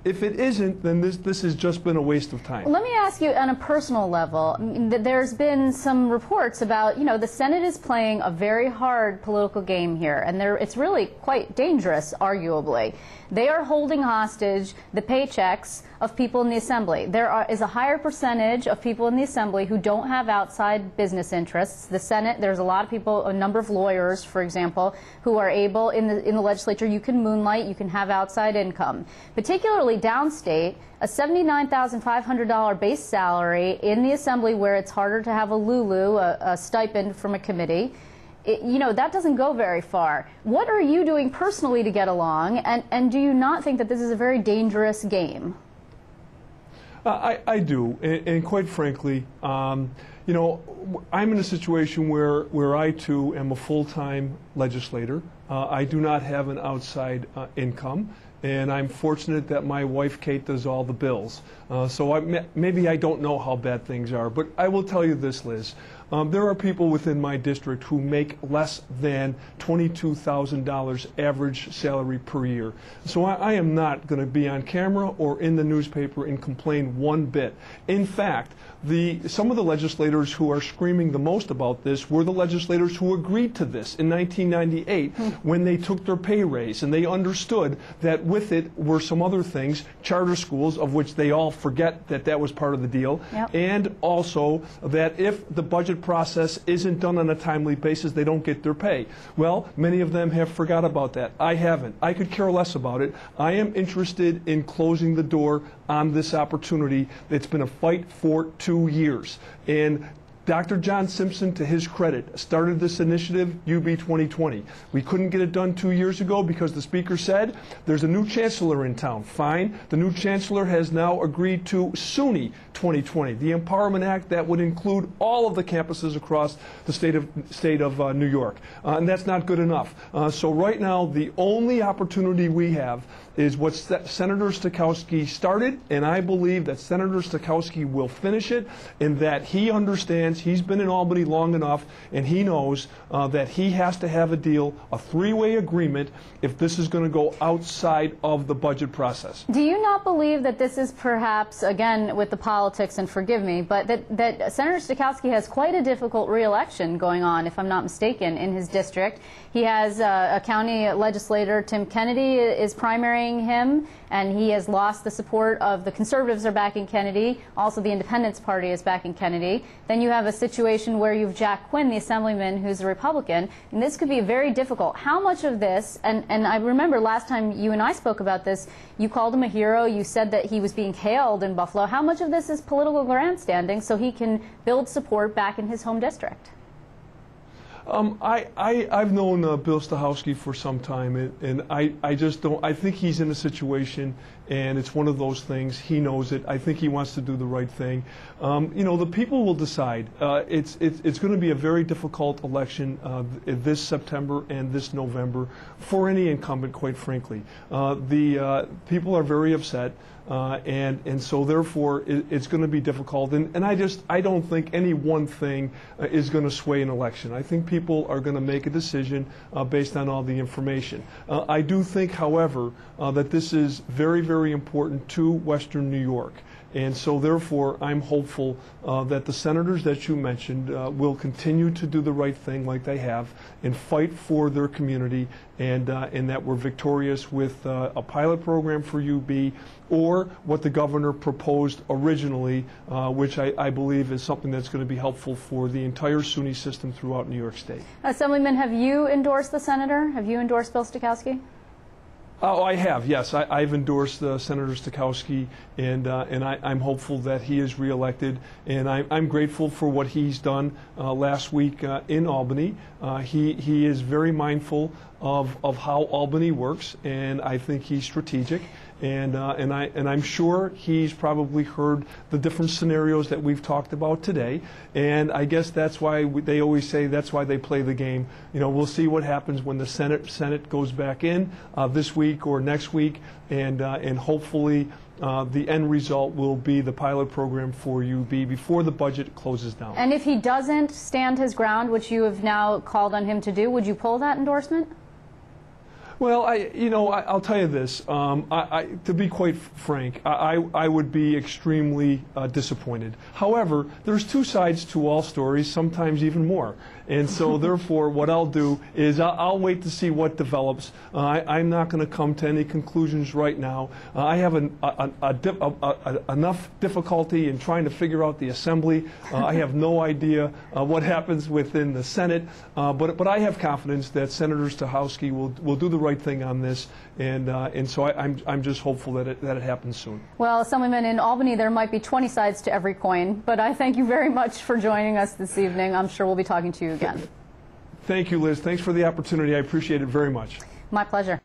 If it isn't, then this has just been a waste of time. Let me ask you on a personal level. There's been some reports about, the Senate is playing a very hard political game here, and it's really quite dangerous, arguably. They are holding hostage the paychecks of people in the Assembly. There is a higher percentage of people in the Assembly who don't have outside business interests. The Senate, there's a lot of people, a number of lawyers, for example, who are able, in the legislature, you can moonlight, you can have outside income. Particularly downstate, a $79,500 base salary in the Assembly where it's harder to have a Lulu, a stipend from a committee. That doesn't go very far. What are you doing personally to get along, and do you not think that this is a very dangerous game? I do, and quite frankly, I'm in a situation where I too am a full-time legislator. I do not have an outside income, and I'm fortunate that my wife Kate does all the bills. So maybe I don't know how bad things are, but I will tell you this, Liz. There are people within my district who make less than $22,000 average salary per year. So I am not going to be on camera or in the newspaper and complain one bit. In fact, some of the legislators who are screaming the most about this were the legislators who agreed to this in 1998 when they took their pay raise, and they understood that with it were some other things, charter schools, of which they all forget that was part of the deal, yep. And also that if the budget process isn't done on a timely basis, they don't get their pay. Well, many of them have forgot about that. I haven't. I could care less about it. I am interested in closing the door on this opportunity. It's been a fight for 2 years. And Dr. John Simpson, to his credit, started this initiative, UB 2020. We couldn't get it done 2 years ago because the Speaker said, there's a new chancellor in town. Fine. The new chancellor has now agreed to SUNY 2020, the Empowerment Act that would include all of the campuses across the state of New York. And that's not good enough. So right now, the only opportunity we have is what Senator Stokowski started, and I believe that Senator Stokowski will finish it, and that he understands, he's been in Albany long enough, and he knows that he has to have a deal, a three-way agreement, if this is going to go outside of the budget process. Do you not believe that this is perhaps, again, with the politics, and forgive me, but that Senator Stokowski has quite a difficult re-election going on, if I'm not mistaken, in his district? He has a county legislator, Tim Kennedy, is primarying him, and he has lost the support of the Conservatives are backing Kennedy. Also, the Independence Party is backing Kennedy. Then you have a situation where you have Jack Quinn, the Assemblyman, who's a Republican, and this could be very difficult. How much of this, and I remember last time you and I spoke about this, you called him a hero, you said that he was being hailed in Buffalo. How much of this is political grandstanding so he can build support back in his home district? I've known Bill Stokowski for some time, and I just don't. I think he's in a situation, and it's one of those things. He knows it. I think he wants to do the right thing. The people will decide. It's going to be a very difficult election this September and this November for any incumbent, quite frankly. The people are very upset. And so therefore it's going to be difficult, and I don't think any one thing is going to sway an election. I think people are going to make a decision based on all the information. I do think, however, that this is very, very important to Western New York. And so therefore I'm hopeful that the senators that you mentioned will continue to do the right thing like they have and fight for their community, and that we're victorious with a pilot program for UB or what the governor proposed originally, which I believe is something that's going to be helpful for the entire SUNY system throughout New York State. Assemblyman, have you endorsed the senator? Have you endorsed Bill Stokowski? Oh, I have, yes. I've endorsed Senator Stokowski, and I'm hopeful that he is reelected. And I'm grateful for what he's done last week in Albany. He is very mindful of how Albany works, and I think he's strategic. And I'm sure he's probably heard the different scenarios that we've talked about today. And I guess that's why they always say that's why they play the game. We'll see what happens when the Senate goes back in this week or next week, and hopefully the end result will be the pilot program for UB before the budget closes down. And if he doesn't stand his ground, which you have now called on him to do, would you pull that endorsement? Well, I'll tell you this. To be quite frank, I would be extremely disappointed. However, there's two sides to all stories, sometimes even more. And so, therefore, what I'll do is I'll wait to see what develops. I'm not going to come to any conclusions right now. I have enough difficulty in trying to figure out the Assembly. I have no idea what happens within the Senate. But I have confidence that Senator Stachowski will do the right thing on this, and so I'm just hopeful that it happens soon. Well, Assemblyman, in Albany there might be 20 sides to every coin, but I thank you very much for joining us this evening. I'm sure we'll be talking to you again. Thank you, Liz. Thanks for the opportunity. I appreciate it very much. My pleasure.